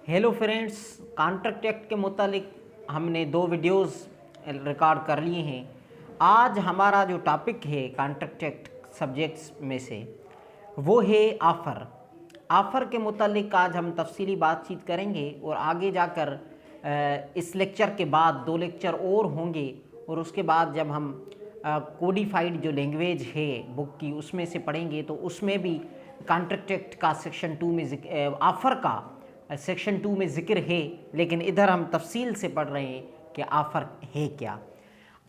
Hello friends, contract act के मुतालिक हमने 2 वीडियोस रिकॉर्ड कर लिए हैं। आज हमारा जो टॉपिक है कॉन्ट्रैक्ट एक्ट सब्जेक्ट्स में से वो है आफ़र के मुतालिक आज हम तफसीली बातचीत करेंगे और आगे जाकर इस लेक्चर के बाद 2 लेक्चर और होंगे और उसके बाद जब हम कोडिफाइड जो लैंग्वेज है बुक की उसमें से पढ़ेंगे तो उसमें भी कॉन्ट्रैक्ट एक्ट का सेक्शन 2 में आफ़र का सेक्शन 2 में ज़िक्र है, लेकिन इधर हम तफसील से पढ़ रहे हैं कि आफ़र है क्या।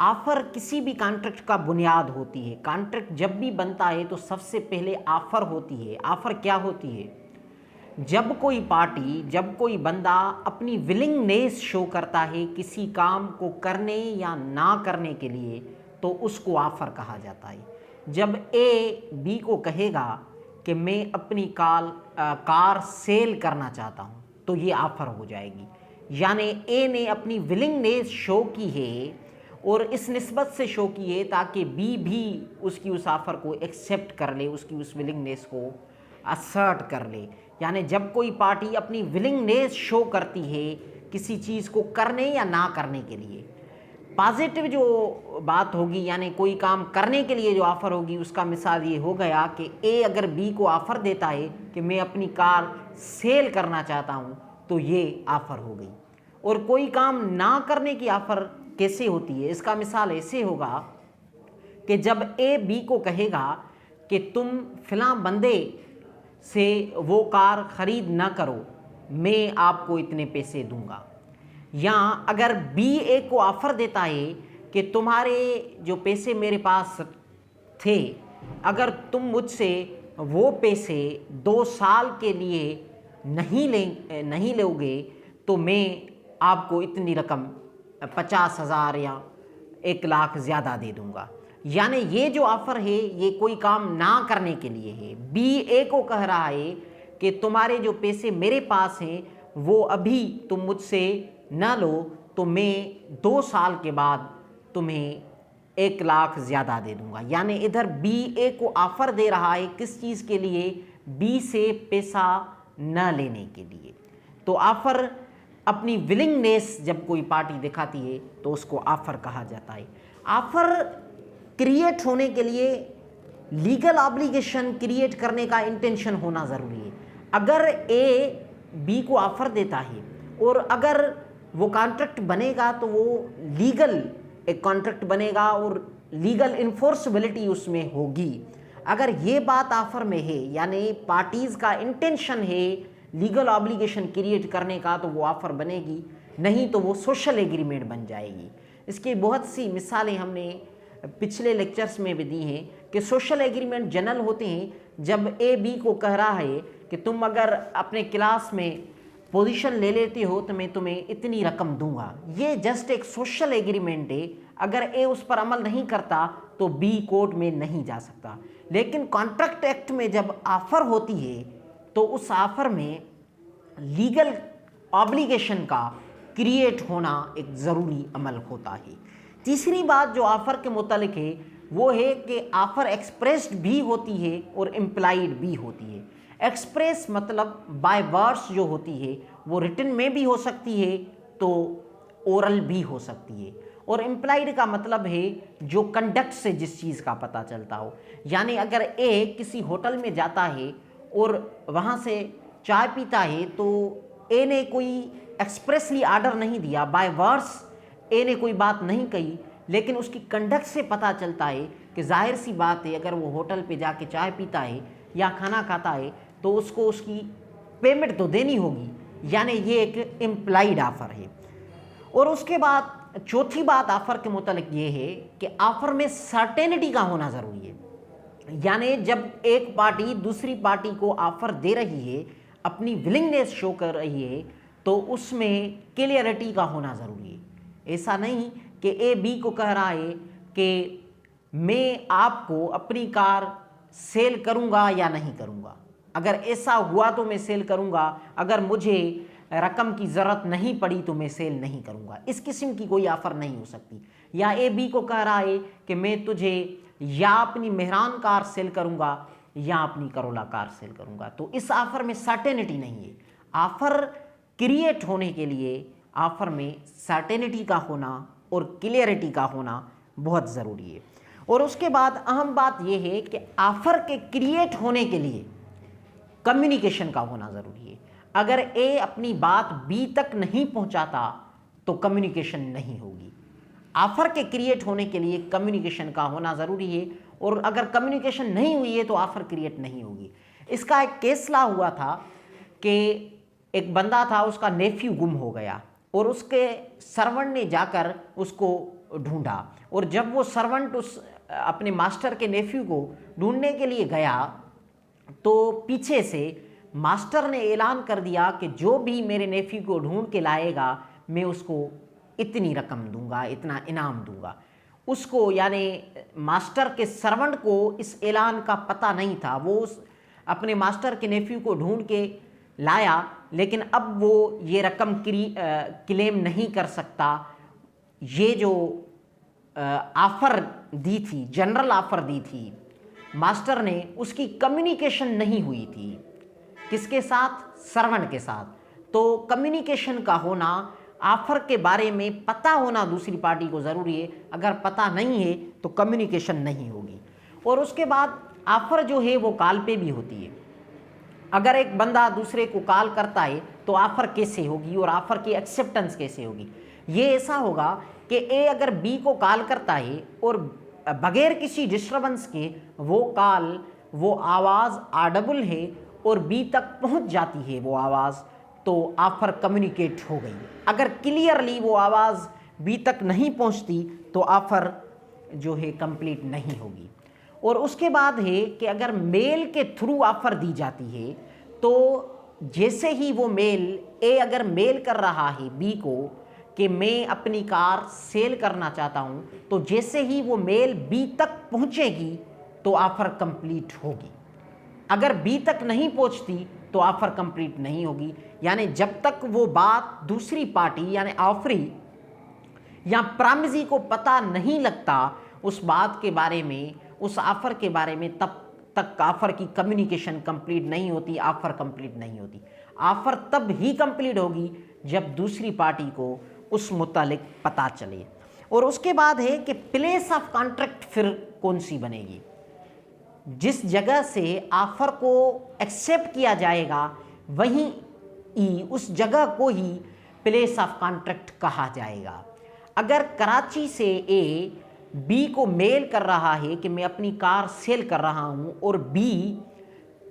आफ़र किसी भी कॉन्ट्रैक्ट का बुनियाद होती है। कॉन्ट्रैक्ट जब भी बनता है तो सबसे पहले आफ़र होती है। आफ़र क्या होती है? जब कोई पार्टी, जब कोई बंदा अपनी विलिंगनेस शो करता है किसी काम को करने या ना करने के लिए, तो उसको आफ़र कहा जाता है। जब ए बी को कहेगा कि मैं अपनी कार सेल करना चाहता हूँ, तो ये आफ़र हो जाएगी। यानी ए ने अपनी विलिंगनेस शो की है और इस निस्बत से शो की है ताकि बी भी उसकी उस आफ़र को एक्सेप्ट कर ले, उसकी उस विलिंगनेस को असर्ट कर ले। यानी जब कोई पार्टी अपनी विलिंगनेस शो करती है किसी चीज़ को करने या ना करने के लिए, पॉजिटिव जो बात होगी यानी कोई काम करने के लिए जो ऑफ़र होगी, उसका मिसाल ये हो गया कि ए अगर बी को ऑफ़र देता है कि मैं अपनी कार सेल करना चाहता हूँ, तो ये ऑफ़र हो गई। और कोई काम ना करने की ऑफ़र कैसे होती है? इसका मिसाल ऐसे होगा कि जब ए बी को कहेगा कि तुम फ़लाँ बंदे से वो कार ख़रीद ना करो, मैं आपको इतने पैसे दूंगा। या अगर बी ए को ऑफ़र देता है कि तुम्हारे जो पैसे मेरे पास थे, अगर तुम मुझसे वो पैसे 2 साल के लिए नहीं लोगे, तो मैं आपको इतनी रकम 50,000 या 1 लाख ज़्यादा दे दूंगा। यानी ये जो ऑफ़र है ये कोई काम ना करने के लिए है। बी ए को कह रहा है कि तुम्हारे जो पैसे मेरे पास हैं वो अभी तुम मुझसे ना लो, तो मैं 2 साल के बाद तुम्हें 1 लाख ज़्यादा दे दूंगा। यानी इधर बी ए को ऑफ़र दे रहा है किस चीज़ के लिए? बी से पैसा न लेने के लिए। तो ऑफ़र अपनी विलिंगनेस जब कोई पार्टी दिखाती है तो उसको ऑफ़र कहा जाता है। ऑफ़र क्रिएट होने के लिए लीगल ऑब्लिगेशन क्रिएट करने का इंटेंशन होना ज़रूरी है। अगर ए बी को ऑफ़र देता है और अगर वो कॉन्ट्रैक्ट बनेगा तो वो लीगल एक कॉन्ट्रैक्ट बनेगा और लीगल इन्फोर्सबिलिटी उसमें होगी। अगर ये बात ऑफ़र में है यानी पार्टीज़ का इंटेंशन है लीगल ऑब्लिगेशन क्रिएट करने का, तो वो ऑफ़र बनेगी, नहीं तो वो सोशल एग्रीमेंट बन जाएगी। इसकी बहुत सी मिसालें हमने पिछले लेक्चर्स में भी दी हैं कि सोशल एग्रीमेंट जनरल होते हैं जब ए बी को कह रहा है कि तुम अगर अपने क्लास में पोजीशन ले लेते हो तो मैं तुम्हें इतनी रकम दूंगा। ये जस्ट एक सोशल एग्रीमेंट है। अगर ए उस पर अमल नहीं करता तो बी कोर्ट में नहीं जा सकता। लेकिन कॉन्ट्रैक्ट एक्ट में जब ऑफ़र होती है तो उस ऑफ़र में लीगल ऑब्लिगेशन का क्रिएट होना एक ज़रूरी अमल होता है। तीसरी बात जो ऑफ़र के मुतालिक है वो है कि ऑफ़र एक्सप्रेस्ड भी होती है और इम्प्लाइड भी होती है। एक्सप्रेस मतलब बाय वर्ड्स जो होती है वो रिटन में भी हो सकती है तो ओरल भी हो सकती है। और इम्प्लाइड का मतलब है जो कंडक्ट से जिस चीज़ का पता चलता हो। यानी अगर ए किसी होटल में जाता है और वहाँ से चाय पीता है तो ए ने कोई एक्सप्रेसली आर्डर नहीं दिया, बाय वर्ड्स ए ने कोई बात नहीं कही, लेकिन उसकी कंडक्ट से पता चलता है कि जाहिर सी बात है अगर वो होटल पे जाके चाय पीता है या खाना खाता है तो उसको उसकी पेमेंट तो देनी होगी। यानी ये एक इम्प्लाइड ऑफ़र है। और उसके बाद चौथी बात ऑफ़र के मुतालिक ये है कि ऑफ़र में सर्टेनिटी का होना ज़रूरी है। यानी जब एक पार्टी दूसरी पार्टी को ऑफ़र दे रही है, अपनी विलिंगनेस शो कर रही है, तो उसमें क्लियरिटी का होना ज़रूरी है। ऐसा नहीं कि ए बी को कह रहा है कि मैं आपको अपनी कार सेल करूंगा या नहीं करूंगा। अगर ऐसा हुआ तो मैं सेल करूंगा, अगर मुझे रकम की ज़रूरत नहीं पड़ी तो मैं सेल नहीं करूंगा। इस किस्म की कोई ऑफ़र नहीं हो सकती। या ए बी को कह रहा है कि मैं तुझे या अपनी मेहरान कार सेल करूंगा या अपनी करोला कार सेल करूंगा, तो इस ऑफ़र में सर्टेनिटी नहीं है। ऑफ़र क्रिएट होने के लिए ऑफ़र में सर्टेनिटी का होना और क्लियरिटी का होना बहुत ज़रूरी है। और उसके बाद अहम बात यह है कि ऑफ़र के क्रिएट होने के लिए कम्युनिकेशन का होना ज़रूरी है। अगर ए अपनी बात बी तक नहीं पहुंचाता तो कम्युनिकेशन नहीं होगी। ऑफ़र के क्रिएट होने के लिए कम्युनिकेशन का होना ज़रूरी है, और अगर कम्युनिकेशन नहीं हुई है तो ऑफ़र क्रिएट नहीं होगी। इसका एक केस ला हुआ था कि एक बंदा था, उसका नेफ्यू गुम हो गया और उसके सर्वेंट ने जाकर उसको ढूंढा, और जब वो सर्वेंट उस अपने मास्टर के नेफ्यू को ढूंढने के लिए गया तो पीछे से मास्टर ने ऐलान कर दिया कि जो भी मेरे नेफ्यू को ढूंढ के लाएगा मैं उसको इतनी रकम दूंगा, इतना इनाम दूंगा। उसको यानी मास्टर के सर्वेंट को इस ऐलान का पता नहीं था। वो अपने मास्टर के नेफ्यू को ढूंढ के लाया, लेकिन अब वो ये रकम क्लेम नहीं कर सकता। ये जो ऑफ़र दी थी, जनरल ऑफ़र दी थी मास्टर ने, उसकी कम्युनिकेशन नहीं हुई थी। किसके साथ? सर्वेंट के साथ। तो कम्युनिकेशन का होना, ऑफ़र के बारे में पता होना दूसरी पार्टी को ज़रूरी है। अगर पता नहीं है तो कम्युनिकेशन नहीं होगी। और उसके बाद ऑफ़र जो है वो कॉल पे भी होती है। अगर एक बंदा दूसरे को कॉल करता है तो ऑफ़र कैसे होगी और ऑफ़र की एक्सेप्टेंस कैसे होगी? ये ऐसा होगा कि ए अगर बी को कॉल करता है और बगैर किसी डिस्टर्बेंस के वो कॉल, वो आवाज़ ऑडिबल है और बी तक पहुंच जाती है वो आवाज़, तो ऑफ़र कम्युनिकेट हो गई। अगर क्लियरली वो आवाज़ बी तक नहीं पहुंचती तो ऑफ़र जो है कंप्लीट नहीं होगी। और उसके बाद है कि अगर मेल के थ्रू ऑफ़र दी जाती है तो जैसे ही वो मेल, ए अगर मेल कर रहा है बी को कि मैं अपनी कार सेल करना चाहता हूं, तो जैसे ही वो मेल बी तक पहुंचेगी तो ऑफ़र कंप्लीट होगी। अगर बी तक नहीं पहुंचती तो ऑफ़र कंप्लीट नहीं होगी। यानी जब तक वो बात दूसरी पार्टी यानी ऑफरी या प्रामिजी को पता नहीं लगता उस बात के बारे में, उस ऑफ़र के बारे में, तब तक ऑफ़र की कम्युनिकेशन कंप्लीट नहीं होती, ऑफ़र कंप्लीट नहीं होती। ऑफ़र तब ही कंप्लीट होगी जब दूसरी पार्टी को उस मुतालिक पता चले। और उसके बाद है कि प्लेस ऑफ कॉन्ट्रैक्ट फिर कौन सी बनेगी? जिस जगह से ऑफ़र को एक्सेप्ट किया जाएगा वहीं उस जगह को ही प्लेस ऑफ कॉन्ट्रैक्ट कहा जाएगा। अगर कराची से ए बी को मेल कर रहा है कि मैं अपनी कार सेल कर रहा हूं और बी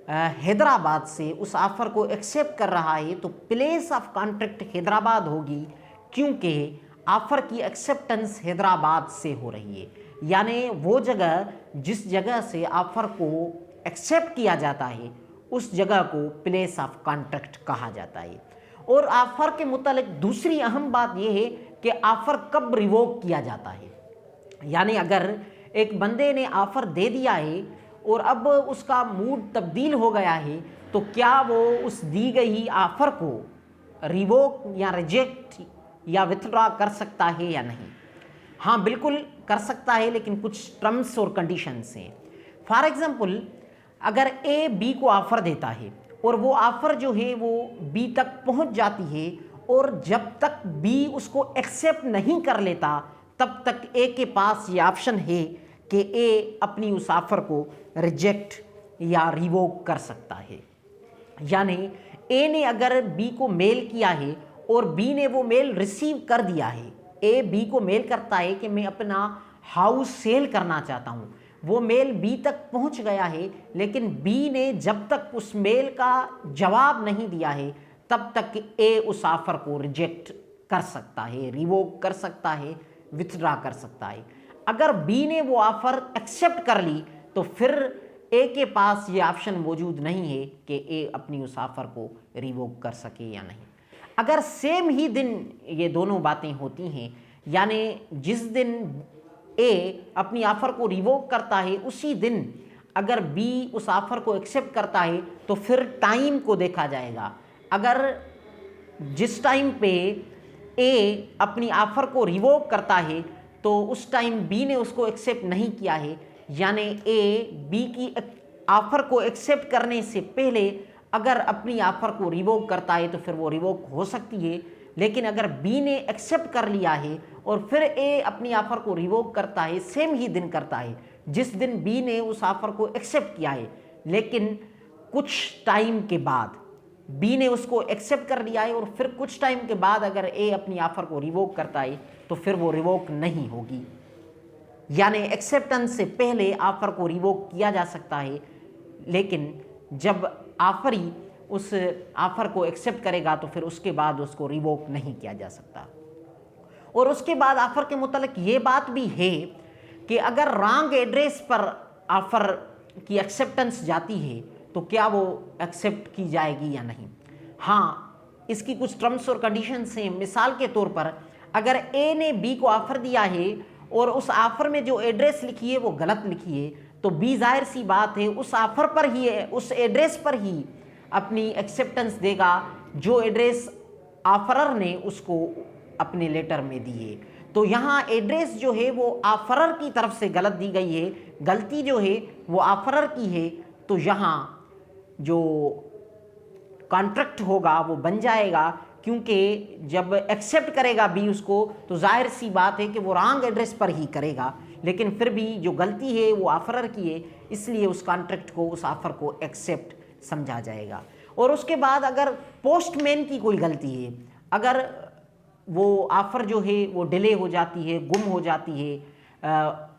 हैदराबाद से उस ऑफ़र को एक्सेप्ट कर रहा है, तो प्लेस ऑफ कॉन्ट्रैक्ट हैदराबाद होगी, क्योंकि ऑफ़र की एक्सेप्टेंस हैदराबाद से हो रही है। यानी वो जगह जिस जगह से ऑफ़र को एक्सेप्ट किया जाता है उस जगह को प्लेस ऑफ कॉन्ट्रैक्ट कहा जाता है। और ऑफ़र के मुतालिक दूसरी अहम बात यह है कि ऑफ़र कब रिवोक किया जाता है। यानी अगर एक बंदे ने ऑफ़र दे दिया है और अब उसका मूड तब्दील हो गया है, तो क्या वो उस दी गई ऑफ़र को रिवोक या रिजेक्ट या विथड्रॉ कर सकता है या नहीं? हाँ, बिल्कुल कर सकता है, लेकिन कुछ टर्म्स और कंडीशंस हैं। फॉर एग्जांपल, अगर ए बी को ऑफ़र देता है और वो ऑफ़र जो है वो बी तक पहुंच जाती है, और जब तक बी उसको एक्सेप्ट नहीं कर लेता तब तक ए के पास ये ऑप्शन है कि ए अपनी उस ऑफ़र को रिजेक्ट या रिवोक कर सकता है। यानी ए ने अगर बी को मेल किया है और बी ने वो मेल रिसीव कर दिया है, ए बी को मेल करता है कि मैं अपना हाउस सेल करना चाहता हूँ, वो मेल बी तक पहुँच गया है, लेकिन बी ने जब तक उस मेल का जवाब नहीं दिया है तब तक ए उस ऑफ़र को रिजेक्ट कर सकता है, रिवोक कर सकता है, विथड्रॉ कर सकता है। अगर बी ने वो ऑफ़र एक्सेप्ट कर ली तो फिर ए के पास ये ऑप्शन मौजूद नहीं है कि ए अपनी उस ऑफ़र को रिवोक कर सके या नहीं। अगर सेम ही दिन ये दोनों बातें होती हैं, यानी जिस दिन ए अपनी ऑफ़र को रिवोक करता है उसी दिन अगर बी उस ऑफ़र को एक्सेप्ट करता है, तो फिर टाइम को देखा जाएगा। अगर जिस टाइम पे ए अपनी ऑफ़र को रिवोक करता है तो उस टाइम बी ने उसको एक्सेप्ट नहीं किया है, यानी ए बी की ऑफ़र को एक्सेप्ट करने से पहले اگر اپنی آفر کو ریووک کرتا ہے تو پھر وہ ریووک ہو سکتی ہے، لیکن اگر بی نے ایکسیپٹ کر لیا ہے اور پھر اے اپنی آفر کو ریووک کرتا ہے، سیم ہی دن کرتا ہے جس دن بی نے اس آفر کو ایکسیپٹ کیا ہے، لیکن کچھ ٹائم کے بعد بی نے اس کو ایکسیپٹ کر لیا ہے اور پھر کچھ ٹائم کے بعد اگر اے اپنی آفر کو ریووک کرتا ہے تو پھر وہ ریووک نہیں ہوگی۔ یعنی ایکسیپٹنس سے پہلے آفر کو ریووک کیا جا سکتا ہے، لیکن جب آفری اس آفر کو ایکسیپٹ کرے گا تو پھر اس کے بعد اس کو ریووک نہیں کیا جا سکتا۔ اور اس کے بعد آفر کے متعلق یہ بات بھی ہے کہ اگر رانگ ایڈریس پر آفر کی ایکسیپٹنس جاتی ہے تو کیا وہ ایکسیپٹ کی جائے گی یا نہیں؟ ہاں، اس کی کچھ ٹرمز اور کنڈیشنز ہیں۔ مثال کے طور پر اگر اے نے بی کو آفر دیا ہے اور اس آفر میں جو ایڈریس لکھی ہے وہ غلط لکھی ہے تو بی ظاہر سی بات ہے اس آفر پر ہی اس ایڈریس پر ہی اپنی ایکسیپٹنس دے گا جو ایڈریس آفرر نے اس کو اپنے لیٹر میں دی ہے۔ تو یہاں ایڈریس جو ہے وہ آفرر کی طرف سے غلط دی گئی ہے، غلطی جو ہے وہ آفرر کی ہے، تو یہاں جو کانٹریکٹ ہوگا وہ بن جائے گا، کیونکہ جب ایکسیپٹ کرے گا بی اس کو تو ظاہر سی بات ہے کہ وہ رانگ ایڈریس پر ہی کرے گا، لیکن پھر بھی جو غلطی ہے وہ آفرر کی ہے، اس لیے اس کانٹریکٹ کو، اس آفر کو ایکسیپٹ سمجھا جائے گا۔ اور اس کے بعد اگر پوسٹ مین کی کوئی غلطی ہے، اگر وہ آفر جو ہے وہ ڈیلے ہو جاتی ہے، گم ہو جاتی ہے،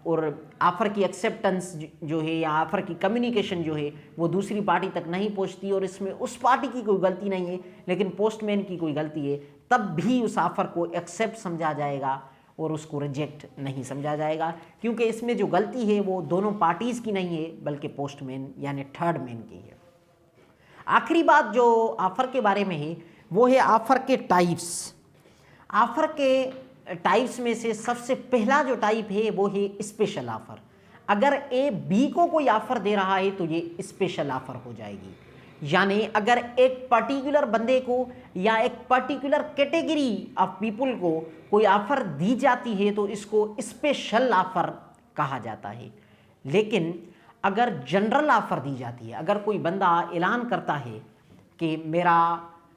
اور آفر کی ایکسیپٹنس جو ہے یا آفر کی کمیونیکیشن جو ہے وہ دوسری پارٹی تک نہیں پہنچتی اور اس میں اس پارٹی کی کوئی غلطی نہیں ہے لیکن پوسٹ مین کی کوئی غلطی ہے، تب بھی اس آفر کو ایکسیپٹ سمجھا جائے گا اور اس کو ریجیکٹ نہیں سمجھا جائے گا، کیونکہ اس میں جو غلطی ہے وہ دونوں پارٹیز کی نہیں ہے بلکہ پوسٹ مین یعنی تھرڈ مین کی ہے۔ آخری بات جو آفر کے بارے میں ہے وہ ہے آفر کے ٹائپس۔ آفر کے ٹائپس میں سے سب سے پہلا جو ٹائپ ہے وہ ہے اسپیشل آفر۔ اگر اے بی کو کوئی آفر دے رہا ہے تو یہ اسپیشل آفر ہو جائے گی، یعنی اگر ایک پرٹیکولر بندے کو یا ایک پرٹیکولر کیٹیگری آف پیپل کو کوئی آفر دی جاتی ہے تو اس کو اسپیشل آفر کہا جاتا ہے۔ لیکن اگر جنرل آفر دی جاتی ہے، اگر کوئی بندہ اعلان کرتا ہے کہ میرا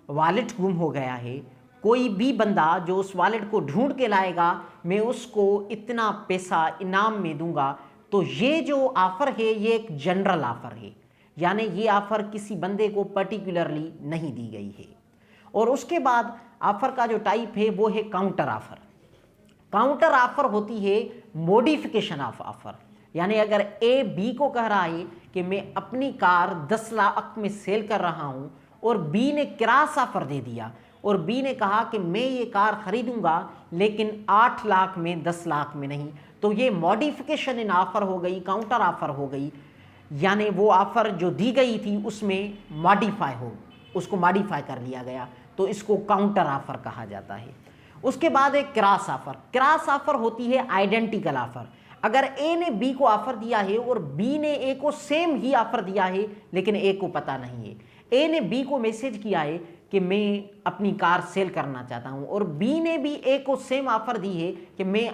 والٹ گم ہو گیا ہے، کوئی بھی بندہ جو اس والٹ کو ڈھونڈ کے لائے گا میں اس کو اتنا پیسہ انعام میں دوں گا، تو یہ جو آفر ہے یہ ایک جنرل آفر ہے، یعنی یہ آفر کسی بندے کو پرٹیکولرلی نہیں دی گئی ہے۔ اور اس کے بعد آفر کا جو ٹائپ ہے وہ ہے کاؤنٹر آفر۔ کاؤنٹر آفر ہوتی ہے موڈیفیکیشن آف آفر، یعنی اگر اے بی کو کہہ رہا ہے کہ میں اپنی کار 10 لاکھ میں سیل کر رہا ہوں اور بی نے کراس آفر دے دیا اور بی نے کہا کہ میں یہ کار خریدوں گا لیکن 8 لاکھ میں 10 لاکھ میں نہیں، تو یہ موڈیفیکیشن ان آفر ہو گئی، کاؤنٹر آفر ہو گئی، یعنی وہ آفر جو دی گئی تھی اس میں اس کو ماڈیفائی کر لیا گیا، تو اس کو کاؤنٹر آفر کہا جاتا ہے۔ اس کے بعد ایک کراس آفر۔ کراس آفر ہوتی ہے آئیڈینٹیکل آفر۔ اگر اے نے بی کو آفر دیا ہے اور بی نے اے کو سیم ہی آفر دیا ہے لیکن اے کو پتہ نہیں ہے، اے نے بی کو میسج کیا ہے کہ میں اپنی کار سیل کرنا چاہتا ہوں اور بی نے بھی اے کو سیم آفر دی ہے کہ میں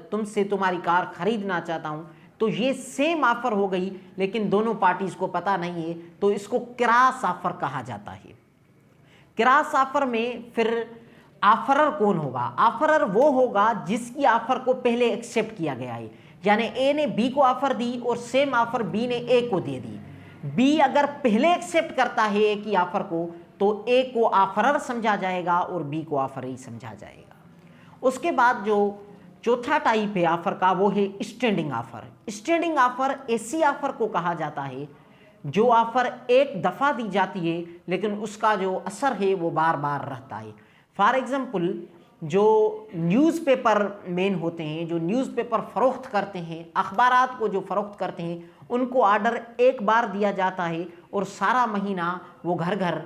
تم سے تمہاری کار خریدنا چاہتا ہوں، تو یہ سیم آفر ہو گئی لیکن دونوں پارٹیز کو پتہ نہیں ہے، تو اس کو کراس آفر کہا جاتا ہے۔ کراس آفر میں پھر آفرر کون ہوگا؟ آفرر وہ ہوگا جس کی آفر کو پہلے ایکسیپٹ کیا گیا ہے، یعنی اے نے بی کو آفر دی اور سیم آفر بی نے اے کو دے دی۔ بی اگر پہلے ایکسیپٹ کرتا ہے اے کی آفر کو تو اے کو آفرر سمجھا جائے گا اور بی کو آفرر سمجھا جائے گا۔ اس کے بعد جو چوتھا ٹائپ ہے آفر کا وہ ہے اسٹینڈنگ آفر۔ اسٹینڈنگ آفر ایسی آفر کو کہا جاتا ہے جو آفر ایک دفعہ دی جاتی ہے لیکن اس کا جو اثر ہے وہ بار بار رہتا ہے۔ فار ایگزامپل جو نیوز پیپر مین ہوتے ہیں، جو نیوز پیپر فروخت کرتے ہیں، اخبارات کو جو فروخت کرتے ہیں، ان کو آرڈر ایک بار دیا جاتا ہے اور سارا مہینہ وہ گھر گھر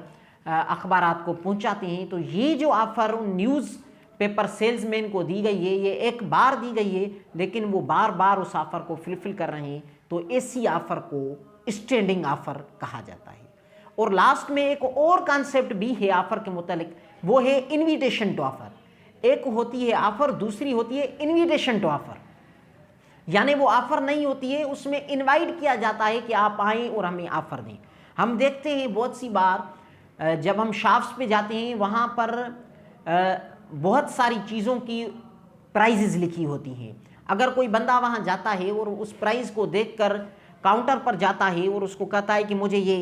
اخبارات کو پہنچاتے ہیں، تو یہ جو offer news paper sales man کو دی گئی ہے یہ ایک بار دی گئی ہے لیکن وہ بار بار اس آفر کو فلفل کر رہے ہیں، تو ایسی آفر کو اسٹینڈنگ آفر کہا جاتا ہے۔ اور لاسٹ میں ایک اور کانسیپٹ بھی ہے آفر کے متعلق، وہ ہے انویٹیشن ٹو آفر۔ ایک ہوتی ہے آفر، دوسری ہوتی ہے انویٹیشن ٹو آفر، یعنی وہ آفر نہیں ہوتی ہے، اس میں انوائٹ کیا جاتا ہے کہ آپ آئیں اور ہمیں آفر دیں۔ ہم دیکھتے ہیں بہت سی بار جب ہم شاپس پہ جاتے ہیں وہاں پر بہت ساری چیزوں کی پرائزز لکھی ہوتی ہیں. اگر کوئی بندہ وہاں جاتا ہے اور اس پرائز کو دیکھ کر کاؤنٹر پر جاتا ہے اور اس کو کہتا ہے کہ مجھے یہ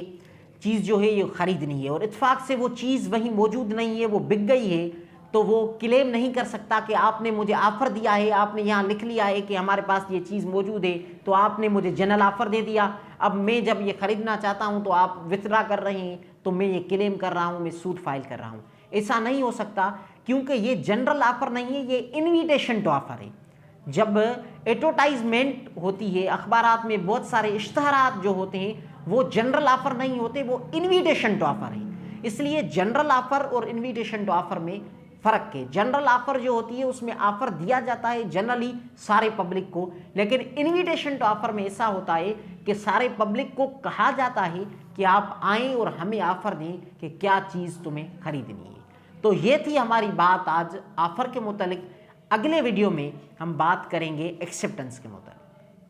چیز جو ہے یہ خریدنی ہے اور اتفاق سے وہ چیز وہیں موجود نہیں ہے, وہ بک گئی ہے, تو وہ کلیم نہیں کر سکتا کہ آپ نے مجھے آفر دیا ہے, آپ نے یہاں لکھ لیا ہے کہ ہمارے پاس یہ چیز موجود ہے تو آپ نے مجھے جنرل آفر دے دیا, اب میں جب یہ خریدنا چاہتا ہوں تو آپ وتھڈرا کر رہے ہیں تو میں یہ کلیم کر رہا ہوں, میں سوٹ فائل کر رہا ہوں. ایسا نہیں ہو سکتا کیونکہ یہ جنرل آفر نہیں ہے, یہ انویٹیشن ٹو آفر ہے. جب ایڈورٹائزمنٹ ہوتی ہے اخبارات میں بہت سارے اشتہارات جو ہوتے ہیں وہ جنرل آفر نہیں ہوتے, وہ انویٹیشن ٹو آفر ہے. اس لیے جنرل آفر اور انویٹیشن ٹو آفر میں فرق ہے. جنرل آفر جو ہوتی ہے اس میں آفر دیا جاتا ہے جنرلی سارے پبلک کو, لیکن انویٹیشن ٹو آفر میں ایسا ہوتا ہے کہ سارے پبلک کو کہا جاتا ہے کہ آپ آئیں اور ہمیں آفر دیں کہ کیا چیز تمہیں خریدنی ہے. تو یہ تھی ہماری بات آج آفر کے متعلق. اگلے ویڈیو میں ہم بات کریں گے ایکسیپٹنس کے متعلق.